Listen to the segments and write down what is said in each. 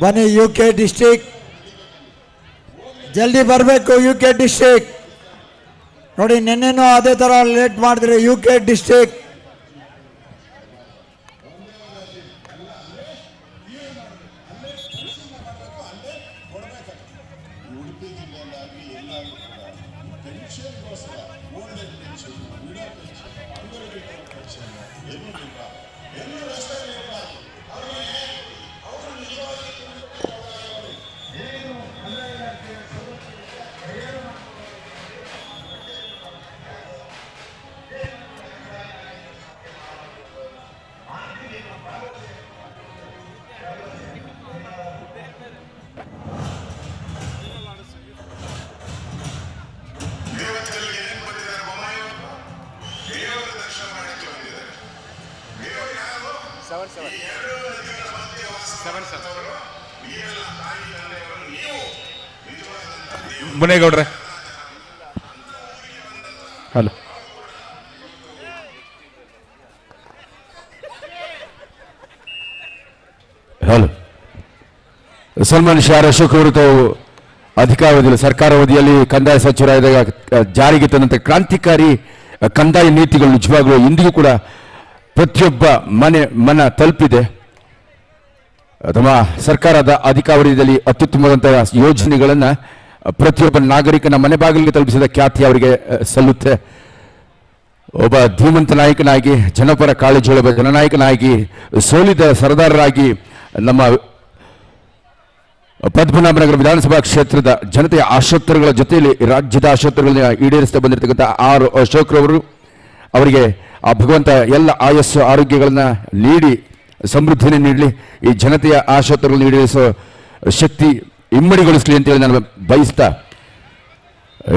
ಬನ್ನಿ UK district ಜಲ್ದಿ ಬರಬೇಕು. UK ಡಿಸ್ಟ್ರಿಕ್ಟ್ ನೋಡಿ, ನಿನ್ನೆನೂ ಅದೇ ಥರ ಲೇಟ್ ಮಾಡಿದ್ರೆ UK ಡಿಸ್ಟ್ರಿಕ್ಟ್. ಮುನೇಗೌಡ್ರೆ, ಹಲೋ. ಹಲೋ. ಸನ್ಮಾನ್ಯ ಶ್ರೀ ಆರ್ ಅಶೋಕ್ ಅವರು ತಾವು ಅಧಿಕಾರಾವಧಿಯಲ್ಲಿ ಸರ್ಕಾರಾವಧಿಯಲ್ಲಿ ಕಂದಾಯ ಸಚಿವರಾದಾಗ ಜಾರಿಗೆ ತಂದಂಥ ಕ್ರಾಂತಿಕಾರಿ ಕಂದಾಯ ನೀತಿಗಳು ನಿಜವಾಗಲೂ ಇಂದಿಗೂ ಕೂಡ ಪ್ರತಿಯೊಬ್ಬ ಮನ ತಲುಪಿದೆ. ತಮ್ಮ ಸರ್ಕಾರದ ಅಧಿಕಾರಾವಧಿಯಲ್ಲಿ ಅತ್ಯುತ್ತಮವಾದಂತಹ ಯೋಜನೆಗಳನ್ನು ಪ್ರತಿಯೊಬ್ಬ ನಾಗರಿಕನ ಮನೆ ಬಾಗಿಲಿಗೆ ತಲುಪಿಸಿದ ಖ್ಯಾತಿ ಅವರಿಗೆ ಸಲ್ಲುತ್ತೆ. ಒಬ್ಬ ಧೀಮಂತ ನಾಯಕನಾಗಿ, ಜನಪರ ಕಾಳಜಿಯೊಬ್ಬ ಜನನಾಯಕನಾಗಿ, ಸೋಲಿದ ಸರದಾರರಾಗಿ ನಮ್ಮ ಪದ್ಮನಾಭನಗರ ವಿಧಾನಸಭಾ ಕ್ಷೇತ್ರದ ಜನತೆಯ ಆಶೋತ್ತರಗಳ ಜೊತೆಯಲ್ಲಿ ರಾಜ್ಯದ ಆಶೋತ್ತರಗಳನ್ನ ಈಡೇರಿಸ್ತಾ ಬಂದಿರತಕ್ಕಂಥ ಆರ್ ಅಶೋಕ್ ರವರು ಅವರಿಗೆ ಆ ಭಗವಂತ ಎಲ್ಲ ಆಯಸ್ಸು ಆರೋಗ್ಯಗಳನ್ನು ನೀಡಿ ಸಮೃದ್ಧಿಯನ್ನು ನೀಡಲಿ, ಈ ಜನತೆಯ ಆಶೋತ್ತರಗಳನ್ನು ಈಡೇರಿಸೋ ಶಕ್ತಿ ಇಮ್ಮಡಿಗೊಳಿಸಲಿ ಅಂತೇಳಿ ನಾನು ಬಯಸ್ತಾ,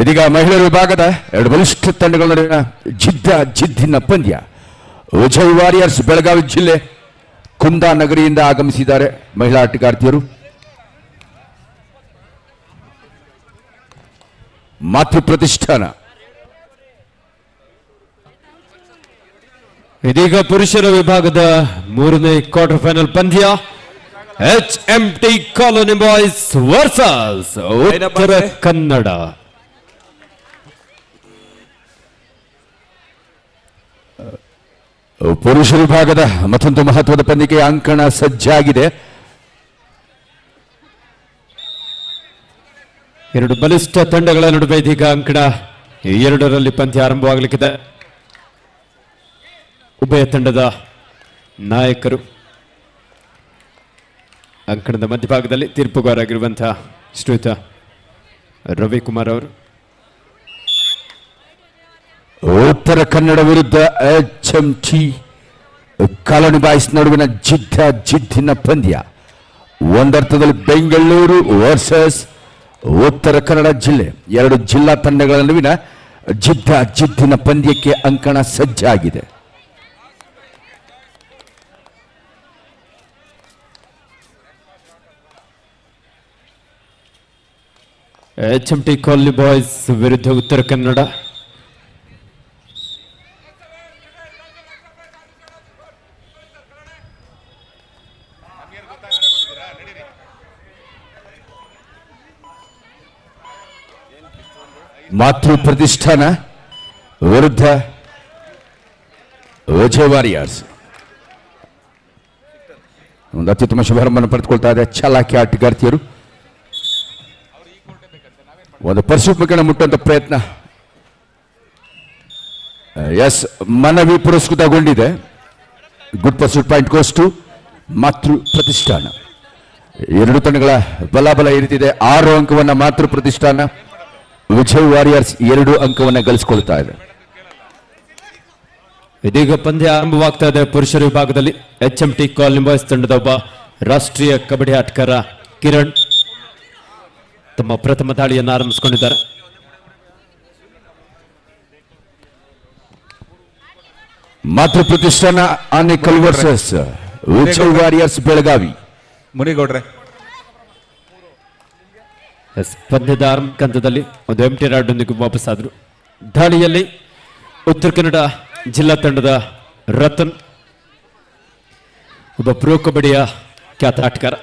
ಇದೀಗ ಮಹಿಳೆಯರ ವಿಭಾಗದ ಎರಡು ಬಲಿಷ್ಠ ತಂಡಗಳ ನಡುವಿನ ಜಿದ್ದಿನ ಪಂದ್ಯ. ವಿಜಯ್ ವಾರಿಯರ್ಸ್ ಬೆಳಗಾವಿ ಜಿಲ್ಲೆ ಕುಂದಾನಗರಿಯಿಂದ ಆಗಮಿಸಿದ್ದಾರೆ ಮಹಿಳಾ ಆಟಗಾರ್ತಿಯರು. ಮಾತೃ ಪ್ರತಿಷ್ಠಾನ. ಇದೀಗ ಪುರುಷರ ವಿಭಾಗದ ಮೂರನೇ ಕ್ವಾರ್ಟರ್ ಫೈನಲ್ ಪಂದ್ಯ. HMT colony boys versus Uttara Kannada. ಪುರುಷ ವಿಭಾಗದ ಮತ್ತೊಂದು ಮಹತ್ವದ ಪಂದ್ಯಕ್ಕೆ ಅಂಕಣ ಸಜ್ಜಾಗಿದೆ. ಎರಡು ಬಲಿಷ್ಠ ತಂಡಗಳ ನಡುವೆ ಇದೀಗ ಅಂಕಣ ಎರಡರಲ್ಲಿ ಪಂದ್ಯ ಆರಂಭವಾಗಲಿಕ್ಕಿದೆ. ಉಭಯ ತಂಡದ ನಾಯಕರು ಅಂಕಣದ ಮಧ್ಯಭಾಗದಲ್ಲಿ ತೀರ್ಪುಗಾರರಾಗಿರುವಂತಹ ಶ್ರೀಯುತ ರವಿಕುಮಾರ್ ಅವರು. ಉತ್ತರ ಕನ್ನಡ ವಿರುದ್ಧ HMT ಕಾಲೋನಿ ಬಾಯ್ಸ್ ನಡುವಿನ ಜಿದ್ದಿನ ಪಂದ್ಯ. ಒಂದರ್ಥದಲ್ಲಿ ಬೆಂಗಳೂರು ವರ್ಸಸ್ ಉತ್ತರ ಕನ್ನಡ ಜಿಲ್ಲೆ, ಎರಡು ಜಿಲ್ಲಾ ತಂಡಗಳ ನಡುವಿನ ಜಿದ್ದಿನ ಪಂದ್ಯಕ್ಕೆ ಅಂಕಣ ಸಜ್ಜಾಗಿದೆ. HMT ಕಾಲೋನಿ ಬಾಯ್ಸ್ ವಿರುದ್ಧ ಉತ್ತರ ಕನ್ನಡ. ಮಾತೃ ಪ್ರತಿಷ್ಠಾನ ವಿರುದ್ಧ ವಿಜಯ್ ವಾರಿಯರ್ಸ್. ಒಂದು ಅತ್ಯುತ್ತಮ ಶುಭಾರಂಭವನ್ನು ಪಡೆದುಕೊಳ್ತಾ ಇದೆ ಚಾಲಾಕಿ ಆಟಗಾರ್ತಿಯರು. ಒಂದು ಪರ್ಸೂಟ್ ಮುಖೇನ ಮುಟ್ಟುವಂತ ಪ್ರಯತ್ನ. ಮನವಿ ಪುರಸ್ಕೃತಗೊಂಡಿದೆ. Good pursuit point goes to Matru Pratishthana. ಎರಡು ತಂಡಗಳ ಬಲಾಬಲ ಇರುತ್ತಿದೆ. 6 ಅಂಕವನ್ನು ಮಾತೃ ಪ್ರತಿಷ್ಠಾನ, ವಿಜಯ್ ವಾರಿಯರ್ಸ್ 2 ಅಂಕವನ್ನು ಗಳಿಸಿಕೊಳ್ತಾ ಇದೆ. ಇದೀಗ ಪಂದ್ಯ ಆರಂಭವಾಗ್ತಾ ಇದೆ ಪುರುಷರ ವಿಭಾಗದಲ್ಲಿ. HMT ಕಾಲೋನಿ ಬಾಯ್ಸ್ ತಂಡದ ಒಬ್ಬ ರಾಷ್ಟ್ರೀಯ ಕಬಡ್ಡಿ ಆಟಗಾರ ಕಿರಣ್ ತಮ್ಮ ಪ್ರಥಮ ದಾಳಿಯನ್ನು ಆರಂಭಿಸಿಕೊಂಡಿದ್ದಾರೆ. ಮಾತೃ ಪ್ರತಿಷ್ಠಾನ ಆನೇಕಲ್ ವರ್ಸಸ್ ವಿಜಯ್ ವಾರಿಯರ್ಸ್ ಬೆಳಗಾವಿ. ಮುನಿಗೌಡ್ರೆ, ಪಂದ್ಯದ ಆರಂಭಿಕ ಹಂತದಲ್ಲಿ ಒಂದು ಎಂಟಿ ರಾಡ್ನೊಂದಿಗೆ ವಾಪಸ್ಸಾದರು. ದಾಳಿಯಲ್ಲಿ ಉತ್ತರ ಕನ್ನಡ ಜಿಲ್ಲಾ ತಂಡದ ರತನ್ ಒಬ್ಬ ಪ್ರೋ ಕಬಡ್ಡಿಯ ಖ್ಯಾತ ಆಟಗಾರ.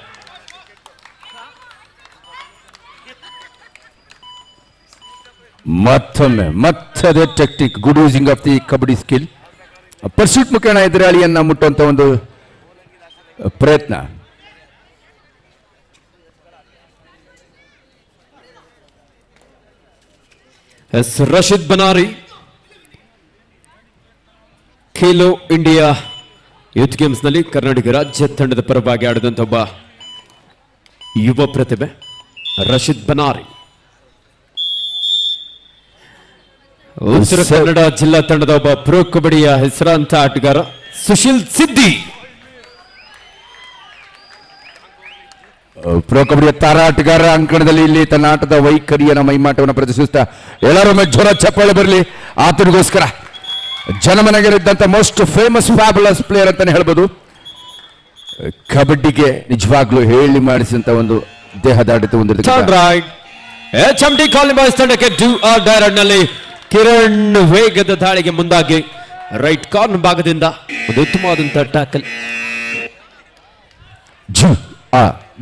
ಮತ್ತದೇ technique, good using of the kabaddi skill. Pursuit ಮುಖೇನ ಎದುರಾಳಿಯನ್ನ ಮುಟ್ಟುವಂತ ಒಂದು ಪ್ರಯತ್ನ. S Rashid Banari Khelo India youth games ನಲ್ಲಿ ಕರ್ನಾಟಕ ರಾಜ್ಯ ತಂಡದ ಪರವಾಗಿ ಆಡಿದಂತ ಒಬ್ಬ ಯುವ ಪ್ರತಿಭೆ ರಶೀದ್ ಬನಾರಿ. ಉತ್ತರ ಕನ್ನಡ ಜಿಲ್ಲಾ ತಂಡದ ಒಬ್ಬ ಪ್ರೊ ಕಬಡ್ಡಿಯ ಹೆಸರಾಂತ ಆಟಗಾರ ಸುಶೀಲ್ ಸಿದ್ದಿ. ಪ್ರೊ ಕಬಡ್ಡಿಯ ತಾರಾ ಆಟಗಾರ ಅಂಕಣದಲ್ಲಿ ಇಲ್ಲಿ ತನ್ನ ಆಟದ ವೈಖರಿಯನ್ನ ಮೈಮಾಟವನ್ನು ಪ್ರದರ್ಶಿಸ್ತಾ ಎಲ್ಲರೊಮ್ಮೆ ಜೋರ ಚಪ್ಪಾಳೆ ಬರಲಿ ಆತನಿಗೋಸ್ಕರ. ಜನಮನಗರಿದ್ದಂತ ಮೋಸ್ಟ್ ಫೇಮಸ್ ಫ್ಯಾಬುಲಸ್ ಪ್ಲೇಯರ್ ಅಂತಾನೆ ಹೇಳ್ಬೋದು. ಕಬಡ್ಡಿಗೆ ನಿಜವಾಗ್ಲೂ ಹೇಳಿ ಮಾಡಿಸಿದಂತ ಒಂದು ದೇಹದಾಡಿತ HMT ಕಾಲಿಂಗ್ ಬಾಯ್ಸ್ ತಂಡಕ್ಕೆ ಡೂ ಆರ್ ಡೈ ನಲ್ಲಿ ಕಿರಣ್ ವೇಗದ ದಾಳಿಗೆ ಮುಂದಾಗಿ ರೈಟ್ ಕಾರ್ನರ್ ಭಾಗದಿಂದ ಒಂದು ಉತ್ತಮವಾದಂತಹ ಟ್ಯಾಕಲ್.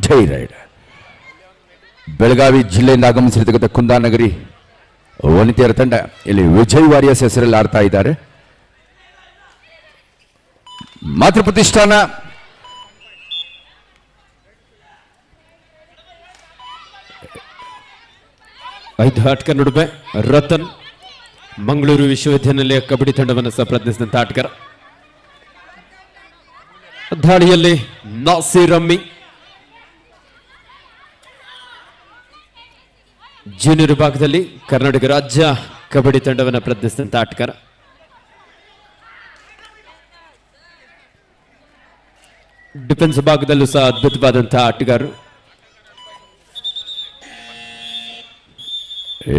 ಜೈ ರೈಡ್. ಬೆಳಗಾವಿ ಜಿಲ್ಲೆಯಿಂದ ಆಗಮಿಸಿರ್ತಕ್ಕಂಥ ಕುಂದಾನಗರಿ ವನಿತೆಯರ ತಂಡ ಇಲ್ಲಿ ವಿಜಯ್ ವಾರಿಯರ್ಸ್ ಹೆಸರಲ್ಲಿ ಆಡ್ತಾ ಇದ್ದಾರೆ. ಮಾತೃ ಪ್ರತಿಷ್ಠಾನ ಐದು ಆಟಗಾರ ನಡುವೆ ರತನ್ ಮಂಗಳೂರು ವಿಶ್ವವಿದ್ಯಾನಿಲಯ ಕಬಡ್ಡಿ ತಂಡವನ್ನು ಸಹ ಪ್ರತಿನಿಧಿಸಿದಂತ ಆಟಗಾರ. ದಾಳಿಯಲ್ಲಿ ನಾಸೀರ್ ಅಮ್ಮಿ ಜೂನಿಯರ್ ವಿಭಾಗದಲ್ಲಿ ಕರ್ನಾಟಕ ರಾಜ್ಯ ಕಬಡ್ಡಿ ತಂಡವನ್ನು ಪ್ರತಿನಿಧಿಸಿದಂತ ಆಟಗಾರ. ಡಿಫೆನ್ಸ್ ವಿಭಾಗದಲ್ಲೂ ಸಹ ಅದ್ಭುತವಾದಂತಹ ಆಟಗಾರರು.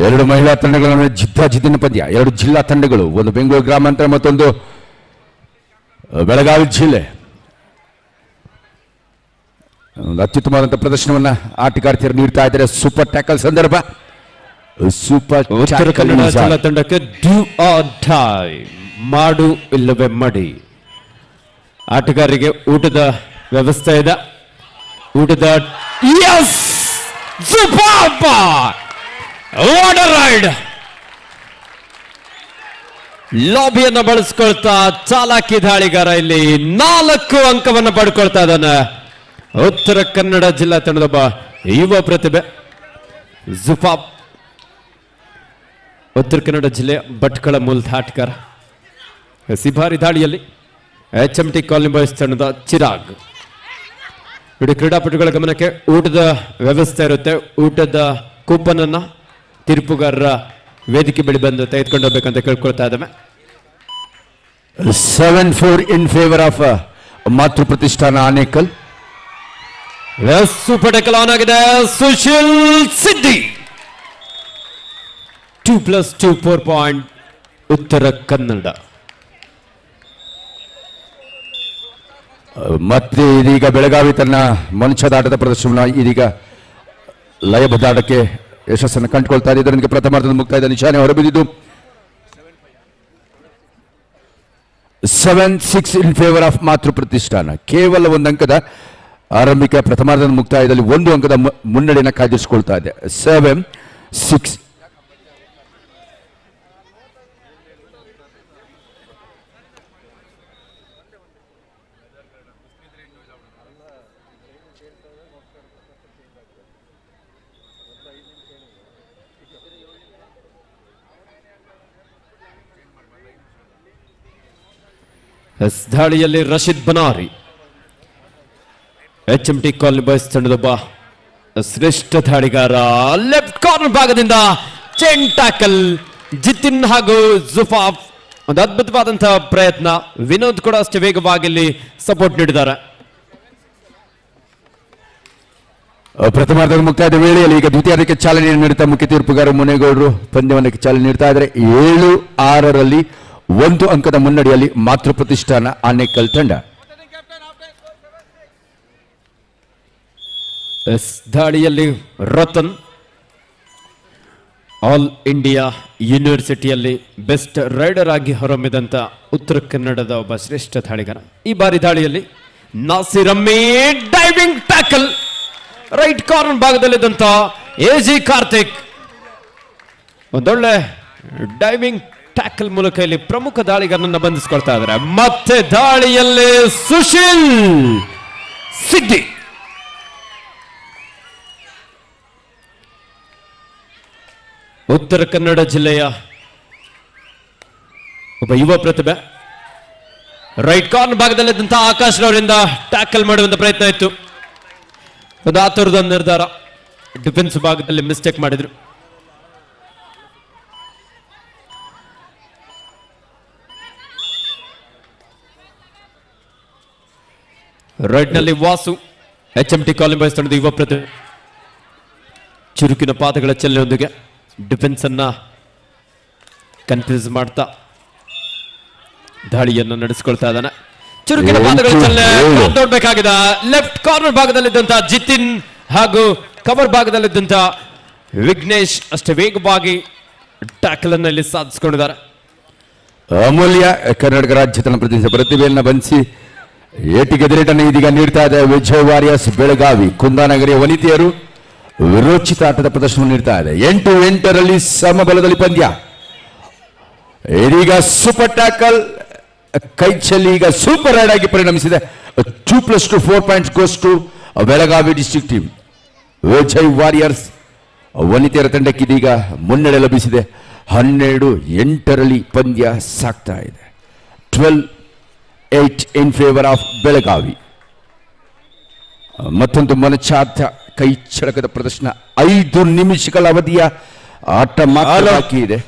ಎರಡು ಮಹಿಳಾ ತಂಡಗಳ ಜಿದ್ದಿನ ಪಂದ್ಯ. ಎರಡು ಜಿಲ್ಲಾ ತಂಡಗಳು, ಒಂದು ಬೆಂಗಳೂರು ಗ್ರಾಮಾಂತರ ಮತ್ತೊಂದು ಬೆಳಗಾವಿ ಜಿಲ್ಲೆ. ಒಂದು ಅತ್ಯುತ್ತಮವಾದಂಥ ಪ್ರದರ್ಶನವನ್ನ ಆಟಗಾರ್ತಿಯರು ನೀಡ್ತಾ ಇದ್ದಾರೆ. ಸೂಪರ್ ಟ್ಯಾಕಲ್ ಸಂದರ್ಭ. ಸೂಪರ್ ಉತ್ತರ ಕನ್ನಡ ಜಿಲ್ಲಾ ತಂಡಕ್ಕೆ ಡ್ಯೂ ಆರ್ ಡೈ, ಮಾಡು ಇಲ್ಲವೇ ಮಡಿ. ಆಟಗಾರರಿಗೆ ಊಟದ ವ್ಯವಸ್ಥೆ ಇದೆ. ಊಟದ ರೈಡ್ ಲಾಬಿಯನ್ನು ಬಳಸ್ಕೊಳ್ತಾ ಚಾಲಾಕಿ ದಾಳಿಗಾರ ಇಲ್ಲಿ 4 ಅಂಕವನ್ನು ಪಡ್ಕೊಳ್ತಾ ಇದ್ದಾನೆ. ಉತ್ತರ ಕನ್ನಡ ಜಿಲ್ಲಾ ತಂಡದೊಬ್ಬ ಯುವ ಪ್ರತಿಭೆ ಜುಫಾಬ್. ಉತ್ತರ ಕನ್ನಡ ಜಿಲ್ಲೆಯ ಭಟ್ಕಳ ಮೂಲದ ಆಟಗಾರ. ಸಿಭಾರಿ ದಾಳಿಯಲ್ಲಿ HMT ಕಾಲಿಂಗ್ ಬಾಯ್ಸ್ ತಂಡದ ಚಿರಾಗ್. ನೋಡಿ, ಕ್ರೀಡಾಪಟುಗಳ ಗಮನಕ್ಕೆ ಊಟದ ವ್ಯವಸ್ಥೆ ಇರುತ್ತೆ. ಊಟದ ಕೂಪನ್ ಅನ್ನ ತೀರ್ಪುಗಾರರ ವೇದಿಕೆ ಬಳಿ ಬಂದು ತೆಗೆದುಕೊಂಡು ಹೋಗ್ಬೇಕಂತ ಕೇಳ್ಕೊಳ್ತಾ ಇದ್ದಾವೆ. 7-4 ಇನ್ ಫೇವರ್ ಆಫ್ ಮಾತೃ ಪ್ರತಿಷ್ಠಾನ ಆನೇಕಲ್. ಸೂಪರ್ ಟ್ಯಾಕಲ್ ಆನ್ ಆಗಿದೆ. ಸುಶೀಲ್ ಸಿದ್ದಿ 2+2 4 ಪಾಯಿಂಟ್ ಉತ್ತರ ಕನ್ನಡ. ಮತ್ತೆ ಇದೀಗ ಬೆಳಗಾವಿ ತನ್ನ ಮನುಷ್ಯದಾಟದ ಪ್ರದರ್ಶನ ಇದೀಗ ಲಯಬದ್ಧಾಟಕ್ಕೆ ಯಶಸ್ಸನ್ನು ಕಂಡುಕೊಳ್ತಾ ಇದೆ. ಇದರೊಂದಿಗೆ ಪ್ರಥಮಾರ್ಧದ ಮುಕ್ತಾಯದ ನಿಶಾನೆ ಹೊರಬಿದ್ದಿದ್ದು 7-6 ಇನ್ ಫೇವರ್ ಆಫ್ ಮಾತೃ ಪ್ರತಿಷ್ಠಾನ. ಕೇವಲ ಒಂದು ಅಂಕದ ಆರಂಭಿಕ ಪ್ರಥಮಾರ್ಧದ ಮುಕ್ತಾಯದಲ್ಲಿ 1 ಅಂಕದ ಮುನ್ನಡೆಯನ್ನು ಕಾಯ್ದಿರಿಸಿಕೊಳ್ತಾ ಇದೆ. 7-6. ದಾಳಿಯಲ್ಲಿ Rashid Banari HMT colony boys ತಂಡದೊಬ್ಬ ಶ್ರೇಷ್ಠ ದಾಳಿಗಾರ. ಲೆಫ್ಟ್ ಕಾರ್ನರ್ ಭಾಗದಿಂದ ಚೈನ್ ಟ್ಯಾಕಲ್. ಜಿತಿನ್ ಹಾಗೂ ಜುಫಾಫ್ ಒಂದು ಅದ್ಭುತವಾದಂತಹ ಪ್ರಯತ್ನ. ವಿನೋದ್ ಕೂಡ ಅಷ್ಟೇ ವೇಗವಾಗಿ ಇಲ್ಲಿ ಸಪೋರ್ಟ್ ನೀಡಿದ್ದಾರೆ. ಪ್ರಥಮಾರ್ಧದ ಮುಕ್ತಾಯದ ವೇಳೆಯಲ್ಲಿ ಈಗ ದ್ವಿತೀಯಾರ್ಧಕ್ಕೆ ಚಾಲನೆ ನೀಡುತ್ತಾ ಮುಖ್ಯ ತೀರ್ಪುಗಾರ ಮುನೇಗೌಡರು ಪಂದ್ಯವನ್ನು ಚಾಲನೆ ನೀಡ್ತಾ ಇದ್ದಾರೆ. 7-6ರಲ್ಲಿ 1 ಅಂಕದ ಮುನ್ನಡೆಯಲ್ಲಿ ಮಾತೃ ಪ್ರತಿಷ್ಠಾನ ಆನೇಕಲ್ ತಂಡ. ದಾಳಿಯಲ್ಲಿ ರತನ್ ಆಲ್ ಇಂಡಿಯಾ ಯೂನಿವರ್ಸಿಟಿಯಲ್ಲಿ ಬೆಸ್ಟ್ ರೈಡರ್ ಆಗಿ ಹೊರಹೊಮ್ಮಿದಂತ ಉತ್ತರ ಕನ್ನಡದ ಒಬ್ಬ ಶ್ರೇಷ್ಠ ದಾಳಿಗಾರ. ಈ ಬಾರಿ ದಾಳಿಯಲ್ಲಿ Nasir Ammi diving tackle. Right corner ಭಾಗದಲ್ಲಿದ್ದಂತ AG ಕಾರ್ತಿಕ್ ಒಂದೊಳ್ಳೆ ಡೈವಿಂಗ್ ಟ್ಯಾಕಲ್ ಮೂಲಕ ಇಲ್ಲಿ ಪ್ರಮುಖ ದಾಳಿಗಾರನನ್ನ ಬಂಧಿಸಿಕೊಳ್ತಾ ಇದ್ದಾರೆ. ಮತ್ತೆ ದಾಳಿಯಲ್ಲಿ ಸುಶೀಲ್ ಸಿದ್ದಿ. ಉತ್ತರ ಕನ್ನಡ ಜಿಲ್ಲೆಯ ಒಬ್ಬ ಯುವ ಪ್ರತಿಭೆ. ರೈಟ್ ಕಾರ್ನರ್ ಭಾಗದಲ್ಲಿದ್ದಂತಹ ಆಕಾಶ್ ರವರಿಂದ ಟ್ಯಾಕಲ್ ಮಾಡುವಂತ ಪ್ರಯತ್ನ ಇತ್ತು. ಒಂದು ಆತುರದ ನಿರ್ಧಾರ. ಡಿಫೆನ್ಸ್ ಭಾಗದಲ್ಲಿ ಮಿಸ್ಟೇಕ್ ಮಾಡಿದ್ರು. ರೈಟ್ ನಲ್ಲಿ ವಾಸು, HMT ಕಾಲಿಂಬಾಯ್ಸ್ ತಂಡದ ಯುವ ಪ್ರತಿಭೆ. ಚುರುಕಿನ ಪಾದಗಳ ಚೆಲ್ಲೆಯೊಂದಿಗೆ ಡಿಫೆನ್ಸ್ ಅನ್ನ ಕನ್ಫ್ಯೂಸ್ ಮಾಡ್ತಾ ದಾಳಿಯನ್ನು ನಡೆಸಿಕೊಳ್ತಾ ಇದ್ದಾನೆ. ಚುರುಕಿನ ಪಾದಗಳ ಚೆಲ್ಲೆ ನೋಡ್ಬೇಕಾಗಿದೆ. ಲೆಫ್ಟ್ ಕಾರ್ನರ್ ಭಾಗದಲ್ಲಿದ್ದಂತಹ ಜಿತಿನ್ ಹಾಗೂ ಕವರ್ ಭಾಗದಲ್ಲಿದ್ದಂತಹ ವಿಘ್ನೇಶ್ ಅಷ್ಟೇ ವೇಗವಾಗಿ ಟ್ಯಾಕಲ್ ಅನ್ನು ಇಲ್ಲಿ ಸಾಧಿಸಿಕೊಂಡಿದ್ದಾರೆ. ಅಮೂಲ್ಯ ಕರ್ನಾಟಕ ರಾಜ್ಯ ತನ್ನ ಪ್ರತಿಭೆಯನ್ನು ಬಂಧಿಸಿ ಏಟಿಗೆ ಎದುರೇಟನ್ನು ಇದೀಗ ನೀಡ್ತಾ ಇದೆ ವಿಜಯ್ ವಾರಿಯರ್ಸ್ ಬೆಳಗಾವಿ. ಕುಂದಾನಗರಿಯ ವನಿತೆಯರು ವಿರೋಚಿತ ಆಟದ ಪ್ರದರ್ಶನ ನೀಡ್ತಾ ಇದೆ. 8-8ರಲ್ಲಿ ಸಮಬಲದಲ್ಲಿ ಪಂದ್ಯ. ಇದೀಗ ಸೂಪರ್ ಟ್ಯಾಕಲ್ ಕೈ ಚೆಲ್ಲಿ ಈಗ ಸೂಪರ್ ರೈಡ್ ಆಗಿ ಪರಿಣಮಿಸಿದೆ. 2+2 4 points goes to Belagavi district team. Vijay warriors ವನಿತೆಯರ ತಂಡಕ್ಕೆ ಇದೀಗ ಮುನ್ನಡೆ ಲಭಿಸಿದೆ. 12-8ರಲ್ಲಿ ಪಂದ್ಯ ಸಾಗ್ತಾ ಇದೆ. 12-8 ಇನ್ ಫೇವರ್ ಆಫ್ ಬೆಳಗಾವಿ. ಮತ್ತೊಂದು ಮನಚಾತ ಕೈ ಚಳಕದ ಪ್ರದರ್ಶನ. 5 ನಿಮಿಷಗಳ ಅವಧಿಯ ಆಟ ಮಾತ್ರ ಬಾಕಿ ಇದೆ.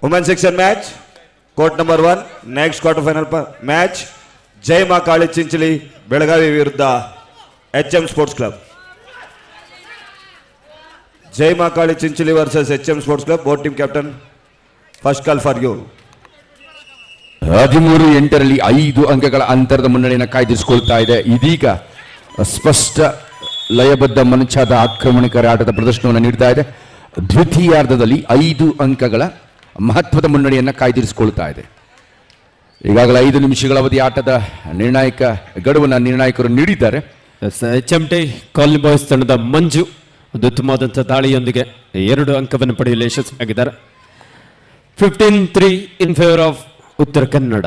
Women section match court number 1 next quarter final match Jai Maa Kali Chinchali Belagavi ವಿರುದ್ಧ HM sports club. Jai Maa Kali Chinchali versus HM sports club. Both team captain, first call for you. 13-8ರಲ್ಲಿ 5 ಅಂಕಗಳ ಅಂತರದ ಮುನ್ನಡೆಯನ್ನು ಕಾಯ್ದಿರಿಸಿಕೊಳ್ತಾ ಇದೆ. ಇದೀಗ ಸ್ಪಷ್ಟ ಲಯಬದ್ಧ ಮನಚಾದ ಆಕ್ರಮಣಕಾರಿ ಆಟದ ಪ್ರದರ್ಶನವನ್ನು ನೀಡ್ತಾ ಇದೆ. ದ್ವಿತೀಯಾರ್ಧದಲ್ಲಿ 5 ಅಂಕಗಳ ಮಹತ್ವದ ಮುನ್ನಡೆಯನ್ನು ಕಾಯ್ದಿರಿಸಿಕೊಳ್ತಾ ಇದೆ. ಈಗಾಗಲೇ 5 ನಿಮಿಷಗಳ ಅವಧಿ ಆಟದ ನಿರ್ಣಾಯಕ ಗಡುವನ್ನು ನಿರ್ಣಾಯಕರು ನೀಡಿದ್ದಾರೆ. HMT ಕಾಲಿಂಗ್ ಬಾಯ್ಸ್ ತಂಡದ ಮಂಜು ಒಂದು ಉತ್ತಮವಾದಂತಹ ದಾಳಿಯೊಂದಿಗೆ 2 ಅಂಕವನ್ನು ಪಡೆಯಲು ಯಶಸ್ವಿಯಾಗಿದ್ದಾರೆ. 15-3 ಇನ್ ಫೇವರ್ ಆಫ್ ಉತ್ತರ ಕನ್ನಡ.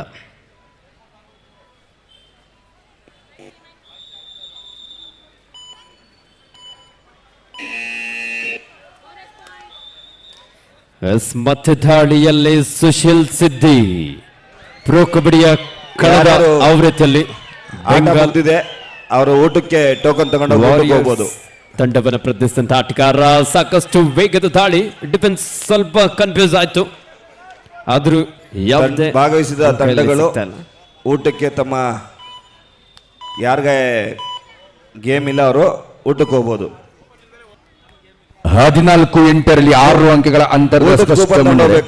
ಮತ್ತೆ ದಾಳಿಯಲ್ಲಿ ಸುಶೀಲ್ ಸಿದ್ದಿ ಪ್ರೋ ಕಬಡ್ಡಿಯ ಕಳೆದ ಆವೃತ್ತಿಯಲ್ಲಿ ಬಂದಿದೆ. ಅವರು ಊಟಕ್ಕೆ ಟೋಕನ್ ತಗೊಂಡು ಹೋಗಬಹುದು. ತಂಡವನ್ನು ಪ್ರತಿನಿಧಿಸಿದಂತ ಆಟಗಾರ ಸಾಕಷ್ಟು ವೇಗದ ದಾಳಿ. ಡಿಫೆನ್ಸ್ ಸ್ವಲ್ಪ ಕನ್ಫ್ಯೂಸ್ ಆಯ್ತು. ಆದ್ರೂ ಯಾವುದೇ ಭಾಗವಹಿಸಿದ ತಂಡಗಳು ಊಟಕ್ಕೆ ತಮ್ಮ ಯಾರಿಗೆ ಗೇಮ್ ಇಲ್ಲ ಅವರು ಊಟಕ್ಕೆ ಹೋಗಬಹುದು. 14-8ರಲ್ಲಿ 6 ಅಂಕಗಳ ಅಂತರದ ಸ್ಪಷ್ಟ ಮುನ್ನಡೆ.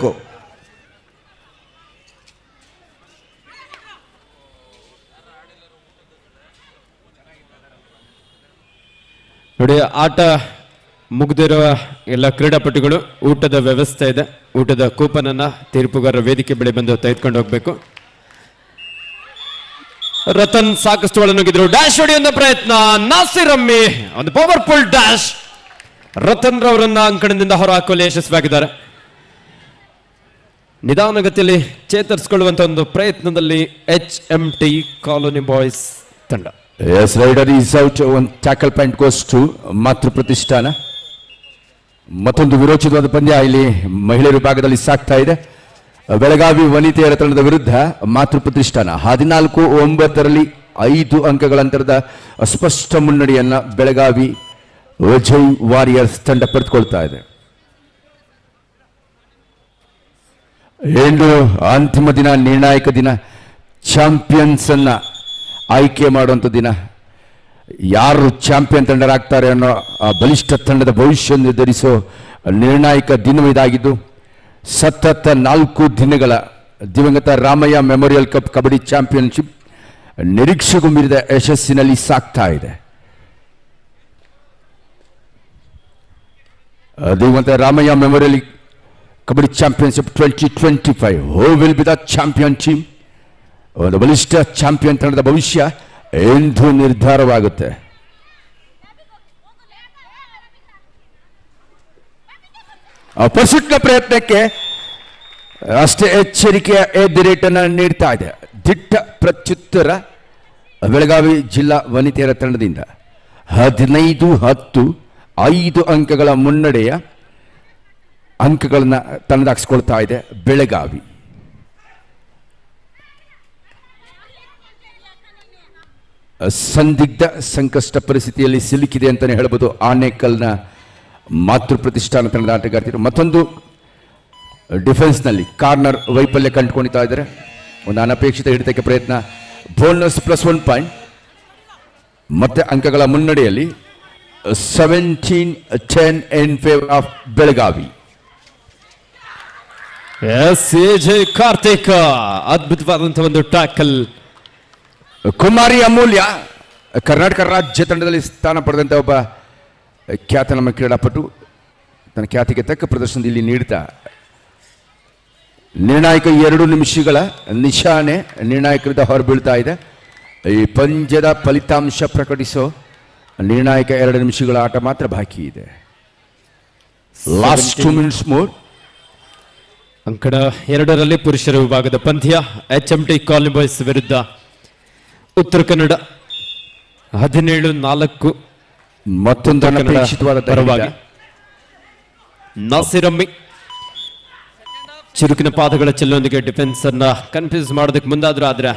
ನೋಡಿ, ಆಟ ಮುಗಿದಿರುವ ಎಲ್ಲ ಕ್ರೀಡಾಪಟುಗಳು ಊಟದ ವ್ಯವಸ್ಥೆ ಇದೆ. ಊಟದ ಕೂಪನ್ ಅನ್ನ ತೀರ್ಪುಗಾರರ ವೇದಿಕೆ ಬಳಿ ಬಂದು ತೆಗೆದುಕೊಂಡು ಹೋಗ್ಬೇಕು. ರತನ್ ಸಾಕಷ್ಟು ಒಳನುಗ್ಗಿದ್ರು. ಡ್ಯಾಶ್ ಹೊಡೆಯುವ ಪ್ರಯತ್ನ. ನಾಸಿರ್ ಅಮ್ಮಿ ಒಂದು ಪವರ್ಫುಲ್ ಡ್ಯಾಶ್. ರತನ್ ರವರನ್ನ ಅಂಕಣದಿಂದ ಹೊರಹಾಕಲು ಯಶಸ್ವಿಯಾಗಿದ್ದಾರೆ. ನಿಧಾನಗತಿಯಲ್ಲಿ ಚೇತರಿಸಿಕೊಳ್ಳುವಂತ ಒಂದು ಪ್ರಯತ್ನದಲ್ಲಿ HMT ಕಾಲೋನಿ ಬಾಯ್ಸ್ ತಂಡ. Yes raider is out. ಒಂದು tackle point goes to Matru Pratishthana. ಮತ್ತೊಂದು ವಿರೋಚಿತವಾದ ಪಂದ್ಯ ಇಲ್ಲಿ ಮಹಿಳೆಯರ ವಿಭಾಗದಲ್ಲಿ ಸಾಗ್ತಾ ಇದೆ. ಬೆಳಗಾವಿ ವನಿತೆಯರ ತಂಡದ ವಿರುದ್ಧ ಮಾತೃ ಪ್ರತಿಷ್ಠಾನ. 14-9ರಲ್ಲಿ 5 ಅಂಕಗಳ ಅಂತರದ ಸ್ಪಷ್ಟ ಮುನ್ನಡೆಯನ್ನ ಬೆಳಗಾವಿ ವಿಜಯ್ ವಾರಿಯರ್ಸ್ ತಂಡ ಪಡೆದುಕೊಳ್ತಾ ಇದೆ. ಇಂದು ಅಂತಿಮ ದಿನ, ನಿರ್ಣಾಯಕ ದಿನ. ಚಾಂಪಿಯನ್ಸ್ ಅನ್ನ ಆಯ್ಕೆ ಮಾಡುವಂಥ ದಿನ. ಯಾರು ಚಾಂಪಿಯನ್ ತಂಡರಾಗ್ತಾರೆ ಅನ್ನೋ ಆ ಬಲಿಷ್ಠ ತಂಡದ ಭವಿಷ್ಯ ನಿರ್ಧರಿಸೋ ನಿರ್ಣಾಯಕ ದಿನವಿದಾಗಿದ್ದು, ಸತತ 4 ದಿನಗಳ ದಿವಂಗತ Ramaiah memorial cup kabaddi championship ನಿರೀಕ್ಷೆಗೂ ಮೀರಿದ ಯಶಸ್ಸಿನಲ್ಲಿ ಸಾಗ್ತಾ ಇದೆ. ದಿವಂಗತ Ramaiah memorial kabaddi championship 2025. Who will be the champion team? ಒಂದು ಬಲಿಷ್ಠ ಚಾಂಪಿಯನ್ ತಂಡದ ಭವಿಷ್ಯ ಎಂದು ನಿರ್ಧಾರವಾಗುತ್ತೆ. ಪರ್ಸುಟ್ನ ಪ್ರಯತ್ನಕ್ಕೆ ಅಷ್ಟೇ ಎಚ್ಚರಿಕೆಯ ಎದಿರೇಟನ್ನು ನೀಡ್ತಾ ಇದೆ. ದಿಟ್ಟ ಪ್ರತ್ಯುತ್ತರ ಬೆಳಗಾವಿ ಜಿಲ್ಲಾ ವನಿತೆಯರ ತಂಡದಿಂದ 15-10 5 ಅಂಕಗಳ ಮುನ್ನಡೆಯ ಅಂಕಗಳನ್ನು ತನ್ನದಾಗಿಸ್ಕೊಳ್ತಾ ಇದೆ ಬೆಳಗಾವಿ. ಸಂದಿಗ್ಧ ಸಂಕಷ್ಟ ಪರಿಸ್ಥಿತಿಯಲ್ಲಿ ಸಿಲುಕಿದೆ ಅಂತಲೇ ಹೇಳ್ಬೋದು ಆನೇಕಲ್ನ ಮಾತೃ ಪ್ರತಿಷ್ಠಾನ ತಂಡದ ಆಟಗಾರ್ತಿರು. ಮತ್ತೊಂದು ಡಿಫೆನ್ಸ್ನಲ್ಲಿ ಕಾರ್ನರ್ ವೈಫಲ್ಯ ಕಂಡುಕೊಂಡಿತಾ ಇದ್ದಾರೆ. ಒಂದು ಅನಪೇಕ್ಷಿತ ಹಿಡಿತಕ್ಕೆ ಪ್ರಯತ್ನ, ಬೋನಸ್ +1 ಪಾಯಿಂಟ್. ಮತ್ತೆ ಅಂಕಗಳ ಮುನ್ನಡೆಯಲ್ಲಿ 17-10 in favour of Belagavi. AJ Karthik ಅದ್ಭುತವಾದಂತಹ ಒಂದು ಟ್ಯಾಕಲ್. ಕುಮಾರಿ ಅಮೂಲ್ಯ ಕರ್ನಾಟಕ ರಾಜ್ಯ ತಂಡದಲ್ಲಿ ಸ್ಥಾನ ಪಡೆದಂಥ ಒಬ್ಬ ಖ್ಯಾತನಾಮ ಕ್ರೀಡಾಪಟು ತನ್ನ ಖ್ಯಾತಿಗೆ ತಕ್ಕ ಪ್ರದರ್ಶನದಲ್ಲಿ ನೀಡ್ತಾ ನಿರ್ಣಾಯಕ 2 ನಿಮಿಷಗಳ ನಿಶಾನೆ ನಿರ್ಣಾಯಕರಿಂದ ಹೊರಬೀಳ್ತಾ ಇದೆ. ಈ ಪಂದ್ಯದ ಫಲಿತಾಂಶ ಪ್ರಕಟಿಸೋ ನಿರ್ಣಾಯಕ 2 ನಿಮಿಷಗಳ ಆಟ ಮಾತ್ರ ಬಾಕಿ ಇದೆ. Last 2 minutes more. ಅಂಕಣ 2ರಲ್ಲಿ ಪುರುಷರ ವಿಭಾಗದ ಪಂದ್ಯ HMT ಕಾಲನಿ ಬಾಯ್ಸ್ ವಿರುದ್ಧ ಉತ್ತರ ಕನ್ನಡ 17-4. ಮತ್ತೊಂದು ಅನಪೇಕ್ಷಿತವಾದ ಪರವಾಗಿ ನಾಸಿರಮ್ಮಿ ಚುರುಕಿನ ಪಾದಗಳ ಚೆಲ್ಲೊಂದಿಗೆ ಡಿಫೆನ್ಸ್ ಅನ್ನ ಕನ್ಫ್ಯೂಸ್ ಮಾಡೋದಕ್ಕೆ ಮುಂದಾದ್ರೂ ಆದ್ರೆ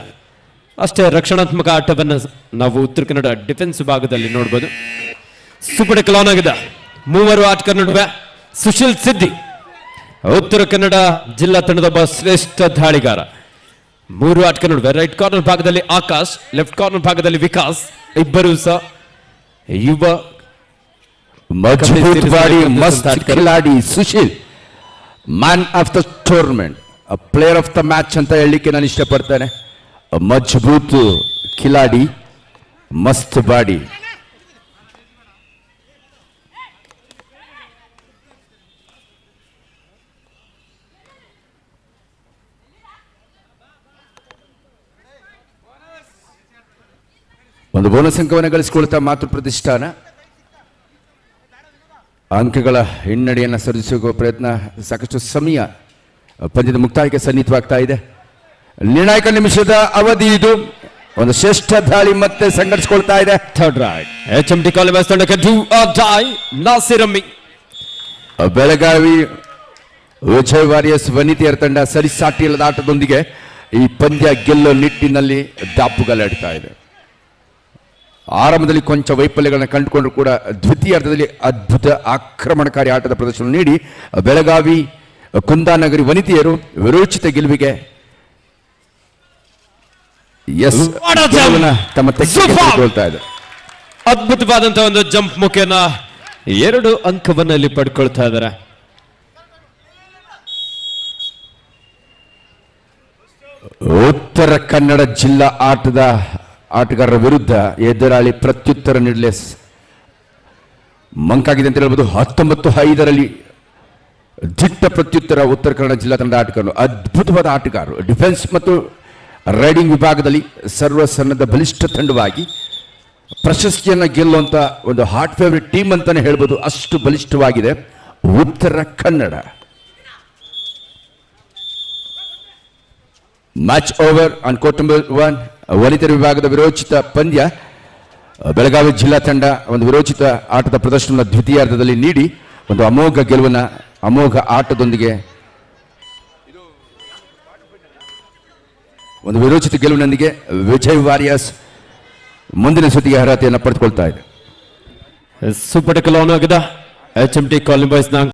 ಅಷ್ಟೇ ರಕ್ಷಣಾತ್ಮಕ ಆಟವನ್ನು ನಾವು ಉತ್ತರ ಕನ್ನಡ ಡಿಫೆನ್ಸ್ ವಿಭಾಗದಲ್ಲಿ ನೋಡ್ಬೋದು. ಸೂಪರ್ ಕ್ಲಾನ್ ಆಗಿದೆ. 3 ಆಟಗಾರ ನಡುವೆ ಸುಶೀಲ್ ಸಿದ್ದಿ ಉತ್ತರ ಕನ್ನಡ ಜಿಲ್ಲಾ ತಂಡದ ಒಬ್ಬ ಶ್ರೇಷ್ಠ ದಾಳಿಗಾರ. 3 ಆಟಗಾರ ನಡುವೆ ರೈಟ್ ಕಾರ್ನರ್ ಭಾಗದಲ್ಲಿ ಆಕಾಶ್, ಲೆಫ್ಟ್ ಕಾರ್ನರ್ ಭಾಗದಲ್ಲಿ ವಿಕಾಸ್. ಇಬ್ಬರು ಸಹ ಯುವ ಮಜಬೂತ್ ಬಾಡಿ ಮಸ್ತ್ ಖಿಲಾಡಿ Sushil, man of the tournament, player of the match ಅಂತ ಹೇಳಲಿಕ್ಕೆ ನಾನು ಇಷ್ಟಪಡ್ತೇನೆ. ಮಜಬೂತ್ ಖಿಲಾಡಿ, ಮಸ್ತ್ ಬಾಡಿ. ಒಂದು ಬೋನಸ್ ಅಂಕವನ್ನು ಗಳಿಸಿಕೊಳ್ತಾ ಮಾತೃ ಪ್ರತಿಷ್ಠಾನ ಅಂಕಗಳ ಹಿನ್ನಡೆಯನ್ನು ಸರಿಸುವ ಪ್ರಯತ್ನ. ಸಾಕಷ್ಟು ಸಮಯ ಪಂದ್ಯದ ಮುಕ್ತಾಯಕ್ಕೆ ಸನ್ನಿಹಿತವಾಗ್ತಾ ಇದೆ. ನಿರ್ಣಾಯಕ ನಿಮಿಷದ ಅವಧಿ ಇದು. ಒಂದು ಶ್ರೇಷ್ಠ ದಾಳಿ ಮತ್ತೆ ಸಂಘಟಿಸಿಕೊಳ್ತಾ ಇದೆ. Third raid HMT colony boys ತಂಡಕ್ಕೆ ಡೂ ಆರ್ ಡೈ ನಾಸಿರಮ್ಮಿ. ಬೆಳಗಾವಿ ವಿಜಯ್ ವಾರಿಯರ್ಸ್ ವನಿತೆಯರ ತಂಡ ಸರಿಸಾಟಿಯಿಲ್ಲದ ಆಟದೊಂದಿಗೆ ಈ ಪಂದ್ಯ ಗೆಲ್ಲೋ ನಿಟ್ಟಿನಲ್ಲಿ ದಾಪುಗಾಲಾಡ್ತಾ ಇದೆ. ಆರಂಭದಲ್ಲಿ ಕೊಂಚ ವೈಫಲ್ಯಗಳನ್ನು ಕಂಡುಕೊಂಡರೂ ಕೂಡ ದ್ವಿತೀಯಾರ್ಧದಲ್ಲಿ ಅದ್ಭುತ ಆಕ್ರಮಣಕಾರಿ ಆಟದ ಪ್ರದರ್ಶನ ನೀಡಿ ಬೆಳಗಾವಿ ಕುಂದಾನಗರಿ ವನಿತೆಯರು ವಿರೋಚಿತ ಗೆಲುವಿಗೆ ತಮ್ಮ ತೆಗೆದುಕೊಳ್ತಾ ಇದೆ. ಅದ್ಭುತವಾದಂತಹ ಒಂದು ಜಂಪ್ ಮುಖೇನ 2 ಅಂಕವನ್ನ ಇಲ್ಲಿ ಪಡ್ಕೊಳ್ತಾ ಇದ್ದಾರೆ. ಉತ್ತರ ಕನ್ನಡ ಜಿಲ್ಲಾ ಆಟಗಾರರ ವಿರುದ್ಧ ಎದುರಾಳಿ ಪ್ರತ್ಯುತ್ತರ ನೀಡಲೇ ಮಂಕಾಗಿದೆ ಅಂತ ಹೇಳ್ಬೋದು. 19-5ರಲ್ಲಿ ದಿಟ್ಟ ಪ್ರತ್ಯುತ್ತರ ಉತ್ತರ ಕನ್ನಡ ಜಿಲ್ಲಾ ತಂಡದ ಆಟಗಾರರು, ಅದ್ಭುತವಾದ ಆಟಗಾರರು. ಡಿಫೆನ್ಸ್ ಮತ್ತು ರೈಡಿಂಗ್ ವಿಭಾಗದಲ್ಲಿ ಸರ್ವಸನ್ನದ್ಧ ಬಲಿಷ್ಠ ತಂಡವಾಗಿ ಪ್ರಶಸ್ತಿಯನ್ನು ಗೆಲ್ಲುವಂಥ ಒಂದು ಹಾಟ್ ಫೇವರಿಟ್ ಟೀಮ್ ಅಂತಾನೆ ಹೇಳ್ಬೋದು. ಅಷ್ಟು ಬಲಿಷ್ಠವಾಗಿದೆ Uttara Kannada. Match over on court number 1. ವನಿತೆಯರ ವಿಭಾಗದ ವಿರೋಚಿತ ಪಂದ್ಯ. ಬೆಳಗಾವಿ ಜಿಲ್ಲಾ ತಂಡ ಒಂದು ವಿರೋಚಿತ ಆಟದ ಪ್ರದರ್ಶನ ದ್ವಿತೀಯಾರ್ಧದಲ್ಲಿ ನೀಡಿ ಒಂದು ಅಮೋಘ ಗೆಲುವನ್ನು ಅಮೋಘ ಆಟದೊಂದಿಗೆ ಒಂದು ವಿರೋಚಿತ ಗೆಲುವಿನೊಂದಿಗೆ ವಿಜಯ್ ವಾರಿಯರ್ಸ್ ಮುಂದಿನ ಸುತ್ತಿಗೆ ಅರ್ಹತೆಯನ್ನು ಪಡೆದುಕೊಳ್ತಾ ಇದೆ. ಸೂಪರ್ ಕ್ಲಾನ್ ಆಗಿದೆ HMT ಕಾಲನಿ ಬಾಯ್ಸ್ ನ